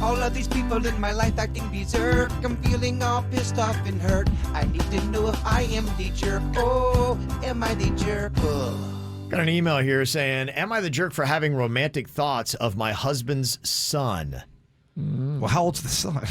All of these people in my life acting berserk. I'm feeling all pissed off and hurt. I need to know if I am the jerk. Oh, am I the jerk? Oh. Got an email here saying, am I the jerk for having romantic thoughts of my husband's son? Well, how old's the son?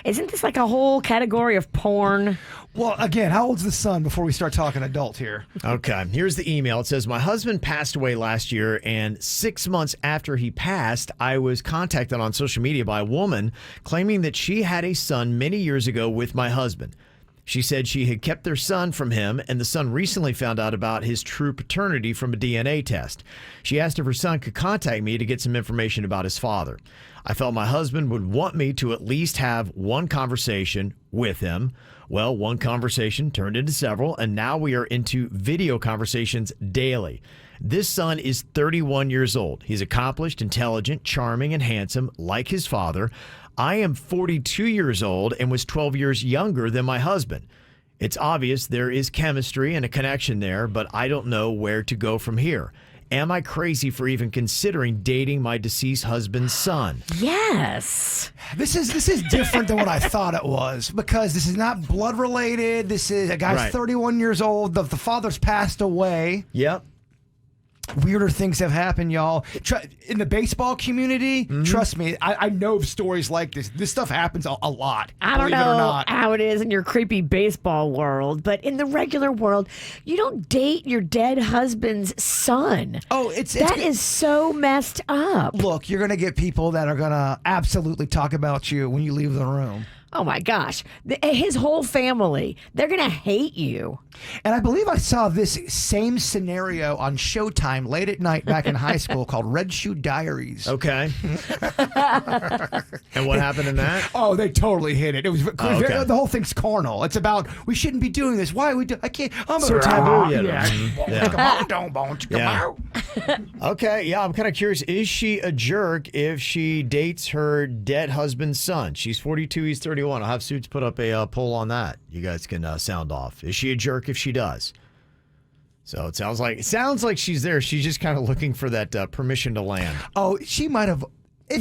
Isn't this like a whole category of porn? Well, again, how old's the son before we start talking adult here? Okay, here's the email. It says, my husband passed away last year, and 6 months after he passed, I was contacted on social media by a woman claiming that she had a son many years ago with my husband. She said she had kept their son from him, and the son recently found out about his true paternity from a DNA test. She asked if her son could contact me to get some information about his father. I felt my husband would want me to at least have one conversation with him. Well, one conversation turned into several, and now we are into video conversations daily. This son is 31 years old. He's accomplished, intelligent, charming, and handsome, like his father. I am 42 years old and was 12 years younger than my husband. It's obvious there is chemistry and a connection there, but I don't know where to go from here. Am I crazy for even considering dating my deceased husband's son? Yes. This is different than what I thought it was, because this is not blood related. This is a guy's 31 years old. The father's passed away. Yep. Weirder things have happened, y'all. In the baseball community, trust me, I know of stories like this. This stuff happens a lot. I don't know how it is in your creepy baseball world, but in the regular world, you don't date your dead husband's son. Oh, that is so messed up. Look, you're going to get people that are going to absolutely talk about you when you leave the room. Oh, my gosh. His whole family, they're going to hate you. And I believe I saw this same scenario on Showtime late at night back in high school called Red Shoe Diaries. Okay. And what happened in that? Oh, they totally hit it. It was okay. The whole thing's carnal. It's about, we shouldn't be doing this. Why we do? I can't. I'm so taboo. Okay, yeah, I'm kind of curious. Is she a jerk if she dates her dead husband's son? She's 42, he's 31. I'll have Suits put up a poll on that. You guys can sound off. Is she a jerk if she does? So it sounds like she's there. She's just kind of looking for that permission to land. Oh, she might have.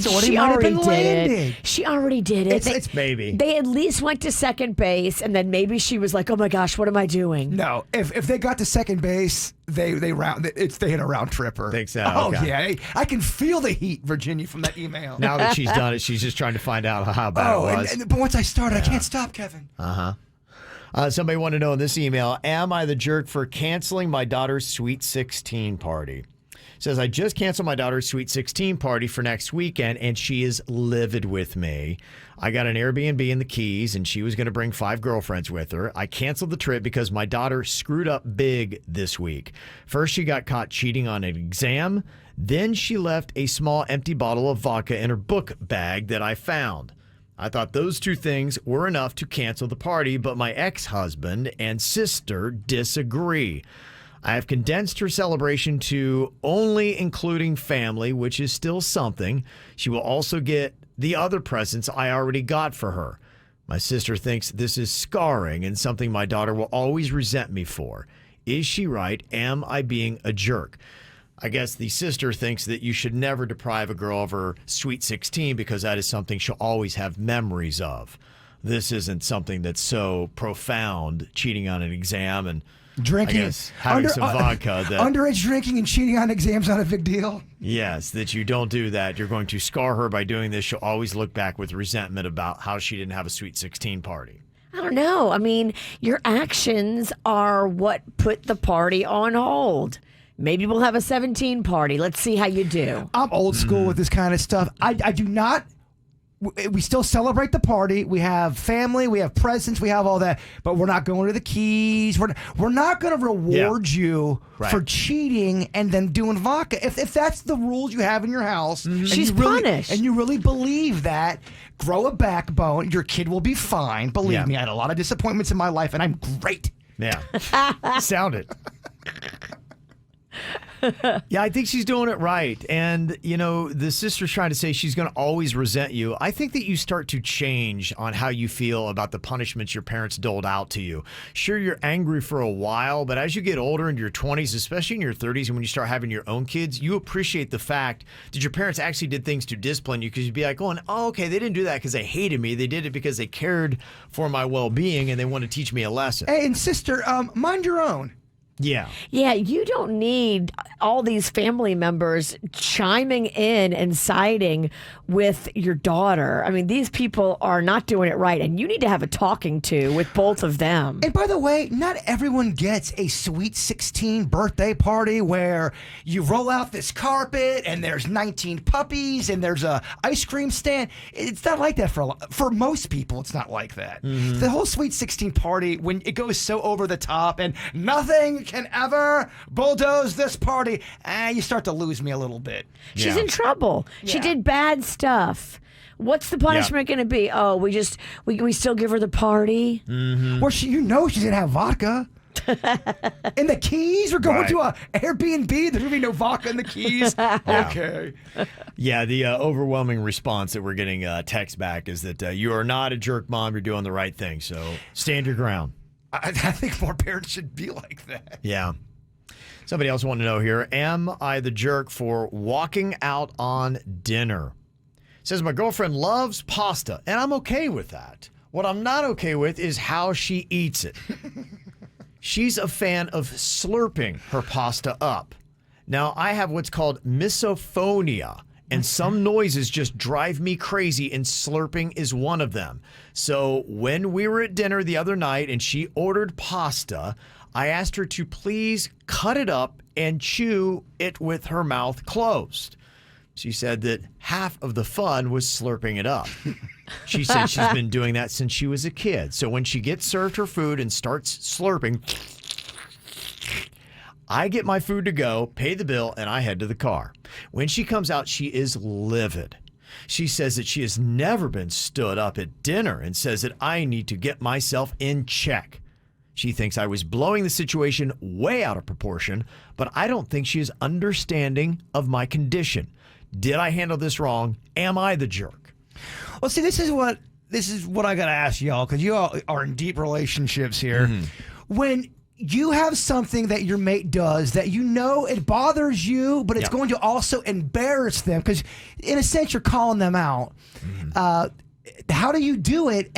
She already did it. She already did it. It's maybe. They at least went to second base, and then maybe she was like, "Oh my gosh, what am I doing?" No, if they got to second base, they hit a round tripper. Think so? Oh okay. yeah, I can feel the heat, Virginia, from that email. Now that she's done it, she's just trying to find out how bad it was. But once I start, I can't stop, Kevin. Somebody wanted to know in this email, am I the jerk for canceling my daughter's Sweet 16 party? Says, I just canceled my daughter's Sweet 16 party for next weekend, and she is livid with me. I got an Airbnb in the Keys, and she was going to bring 5 girlfriends with her. I canceled the trip because my daughter screwed up big this week. First, she got caught cheating on an exam. Then she left a small empty bottle of vodka in her book bag that I found. I thought those 2 things were enough to cancel the party, but my ex-husband and sister disagree. I have condensed her celebration to only including family, which is still something. She will also get the other presents I already got for her. My sister thinks this is scarring and something my daughter will always resent me for. Is she right? Am I being a jerk? I guess the sister thinks that you should never deprive a girl of her Sweet 16 because that is something she'll always have memories of. This isn't something that's so profound, cheating on an exam and drinking, having some vodka. Underage drinking and cheating on exams not a big deal. Yes, that you don't do that. You're going to scar her by doing this. She'll always look back with resentment about how she didn't have a Sweet 16 party. I don't know. I mean, your actions are what put the party on hold. Maybe we'll have a 17 party. Let's see how you do. I'm old school with this kind of stuff. I do not. We still celebrate the party. We have family. We have presents. We have all that. But we're not going to the Keys. We're not going to reward you for cheating and then doing vodka. If that's the rules you have in your house, she's punished. And you really believe that, grow a backbone. Your kid will be fine. Believe me, I had a lot of disappointments in my life, and I'm great. Yeah. Sound it. Yeah, I think she's doing it right. And, the sister's trying to say she's going to always resent you. I think that you start to change on how you feel about the punishments your parents doled out to you. Sure, you're angry for a while, but as you get older into your 20s, especially in your 30s, and when you start having your own kids, you appreciate the fact that your parents actually did things to discipline you, because you'd be like, oh, okay, they didn't do that because they hated me. They did it because they cared for my well-being and they want to teach me a lesson. Hey, and sister, mind your own. Yeah. Yeah, you don't need all these family members chiming in and siding with your daughter. I mean, these people are not doing it right, and you need to have a talking to with both of them. And by the way, not everyone gets a Sweet 16 birthday party where you roll out this carpet and there's 19 puppies and there's a ice cream stand. It's not like that for most people. It's not like that. Mm-hmm. The whole Sweet 16 party, when it goes so over the top and nothing can ever bulldoze this party, you start to lose me a little bit. She's in trouble. She Yeah. did bad stuff. What's the punishment going to be? Oh, we still give her the party? Where she's gonna have vodka. In the Keys, we're going to a Airbnb. There's gonna be no vodka in the Keys. Okay. Yeah, the overwhelming response that we're getting text back is that you are not a jerk, Mom. You're doing the right thing. So stand your ground. I think more parents should be like that. Yeah. Somebody else wanted to know here, am I the jerk for walking out on dinner? Says my girlfriend loves pasta, and I'm okay with that. What I'm not okay with is how she eats it. She's a fan of slurping her pasta up. Now, I have what's called misophonia, and some noises just drive me crazy, and slurping is one of them. So when we were at dinner the other night and she ordered pasta, I asked her to please cut it up and chew it with her mouth closed. She said that half of the fun was slurping it up. She said she's been doing that since she was a kid. So when she gets served her food and starts slurping, I get my food to go, pay the bill, and I head to the car. When she comes out, she is livid. She says that she has never been stood up at dinner and says that I need to get myself in check. She thinks I was blowing the situation way out of proportion, but I don't think she is understanding of my condition. Did I handle this wrong? Am I the jerk? Well, see, this is what I got to ask y'all, because you all are in deep relationships here. When you have something that your mate does that it bothers you, but it's going to also embarrass them, because in a sense you're calling them out. How do you do it,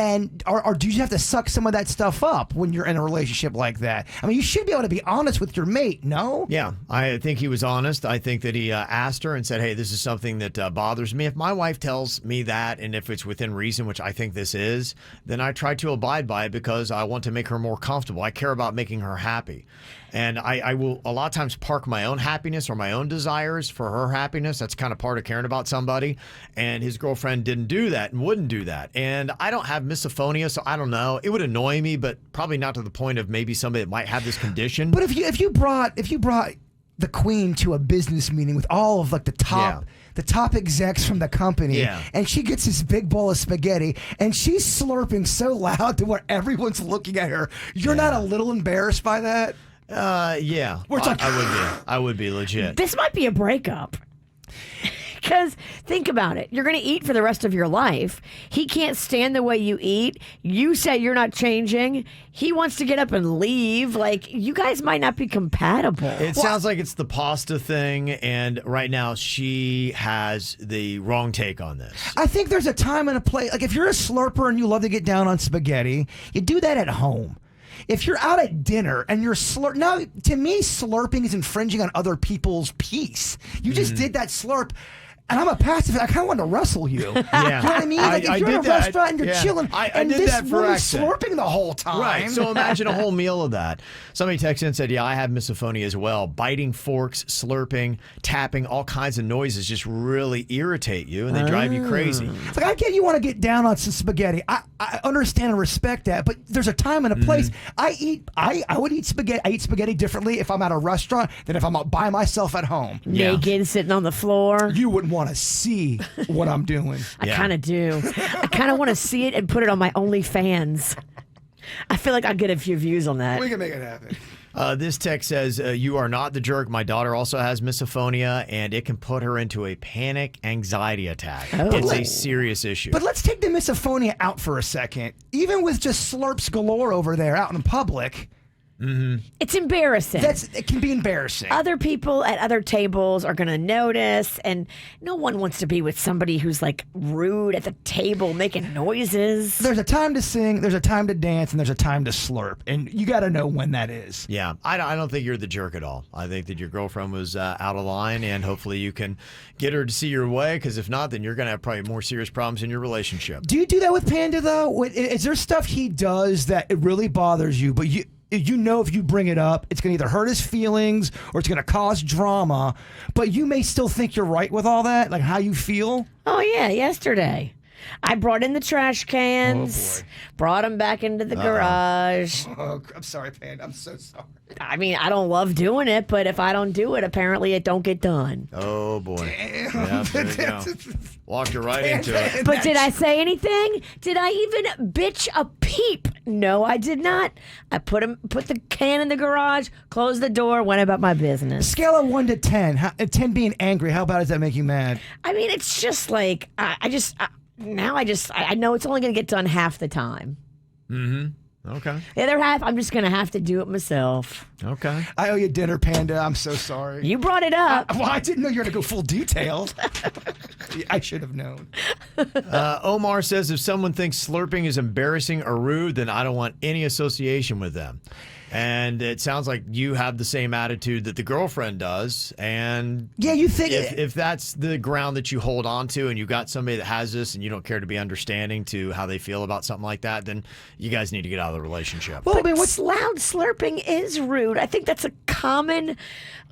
or do you have to suck some of that stuff up when you're in a relationship like that? I mean, you should be able to be honest with your mate, no? Yeah, I think he was honest. I think that he asked her and said, hey, this is something that bothers me. If my wife tells me that, and if it's within reason, which I think this is, then I try to abide by it because I want to make her more comfortable. I care about making her happy. And I will a lot of times park my own happiness or my own desires for her happiness. That's kind of part of caring about somebody. And his girlfriend didn't do that and wouldn't do that. And I don't have misophonia, so I don't know. It would annoy me, but probably not to the point of maybe somebody that might have this condition. But if you brought the queen to a business meeting with all of like the top execs from the company, and she gets this big bowl of spaghetti, and she's slurping so loud to where everyone's looking at her, you're not a little embarrassed by that? Yeah. I would be legit. This might be a breakup. Because think about it. You're going to eat for the rest of your life. He can't stand the way you eat. You say you're not changing. He wants to get up and leave. Like, you guys might not be compatible. It sounds like it's the pasta thing, and right now she has the wrong take on this. I think there's a time and a place. Like, if you're a slurper and you love to get down on spaghetti, you do that at home. If you're out at dinner and you're now, to me, slurping is infringing on other people's peace. You just did that slurp. And I'm a pacifist. I kind of want to wrestle you. Yeah. You know what I mean? Like, if you're in a restaurant and you're chilling, I did that for woman's accent. slurping the whole time. Right. So imagine a whole meal of that. Somebody texted in and said, yeah, I have misophonia as well. Biting forks, slurping, tapping, all kinds of noises just really irritate you and they drive you crazy. It's like, I get you want to get down on some spaghetti. I understand and respect that, but there's a time and a place. I would eat spaghetti. I eat spaghetti differently if I'm at a restaurant than if I'm by myself at home. Naked, sitting on the floor. You wouldn't want to see what I'm doing. I kind of do. I kind of want to see it and put it on my OnlyFans. I feel like I'll get a few views on that. We can make it happen. This text says, you are not the jerk. My daughter also has misophonia, and it can put her into a panic anxiety attack. It's a serious issue. But let's take the misophonia out for a second. Even with just slurps galore over there out in public, It's embarrassing. it can be embarrassing. Other people at other tables are going to notice, and no one wants to be with somebody who's like rude at the table making noises. There's a time to sing, there's a time to dance, and there's a time to slurp, and you got to know when that is. Yeah, I don't think you're the jerk at all. I think that your girlfriend was out of line, and hopefully you can get her to see your way, because if not, then you're going to have probably more serious problems in your relationship. Do you do that with Panda, though? Is there stuff he does that it really bothers you, but you know if you bring it up, it's going to either hurt his feelings or it's going to cause drama, but you may still think you're right with all that, like how you feel? Oh, yeah, yesterday. I brought in the trash cans, brought them back into the garage. Oh, I'm sorry, Panda. I'm so sorry. I mean, I don't love doing it, but if I don't do it, apparently it don't get done. Oh, boy. Damn. Yeah, there you go. Walked you right into it. But did I say anything? Did I even bitch a peep? No, I did not. I put the can in the garage, closed the door, went about my business. Scale of 1 to 10, 10 being angry, how bad does that make you mad? I mean, it's just like, I know it's only going to get done half the time. Okay. Oh. The other half, I'm just going to have to do it myself. Okay. I owe you dinner, Panda. I'm so sorry. You brought it up. Well, I didn't know you were going to go full details. I should have known. Omar says, if someone thinks slurping is embarrassing or rude, then I don't want any association with them. And it sounds like you have the same attitude that the girlfriend does. And Yeah, you think if that's the ground that you hold on to, and you got somebody that has this and you don't care to be understanding to how they feel about something like that, then you guys need to get out of the relationship. Well, I mean, What's loud slurping is rude. I think that's a common.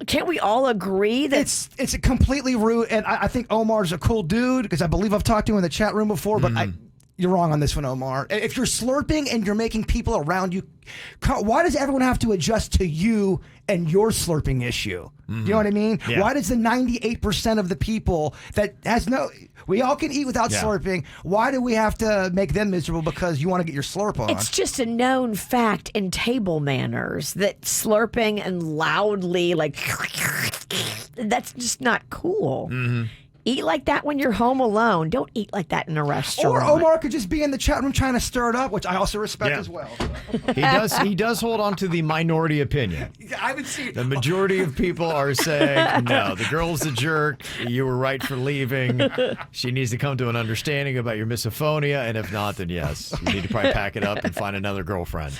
Can't we all agree that it's a completely rude, and I think Omar's a cool dude because I believe I've talked to him in the chat room before, but you're wrong on this one, Omar. If you're slurping and you're making people around you, why does everyone have to adjust to you and your slurping issue? You know what I mean? Yeah. Why does the 98% of the people that we all can eat without slurping, why do we have to make them miserable because you want to get your slurp on? It's just a known fact in table manners that slurping and loudly, like, that's just not cool. Eat like that when you're home alone. Don't eat like that in a restaurant. Or Omar could just be in the chat room trying to stir it up, which I also respect as well. He does hold on to the minority opinion. I haven't seen The majority of people are saying, no, the girl's a jerk. You were right for leaving. She needs to come to an understanding about your misophonia. And if not, then yes, you need to probably pack it up and find another girlfriend.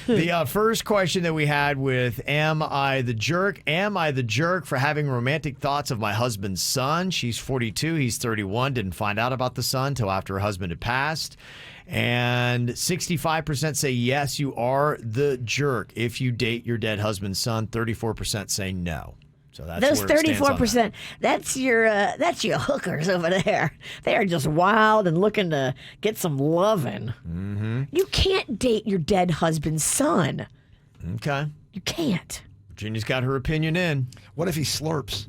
The first question that we had with, am I the jerk? Am I the jerk for having romantic thoughts of my husband's son? She's 42. He's 31. Didn't find out about the son until after her husband had passed. And 65% say yes, you are the jerk if you date your dead husband's son. 34% say no. So that's those where it stands on 34%. That's your hookers over there. They are just wild and looking to get some loving. You can't date your dead husband's son. that. Okay. You can't. Virginia's got her opinion in. What if he slurps?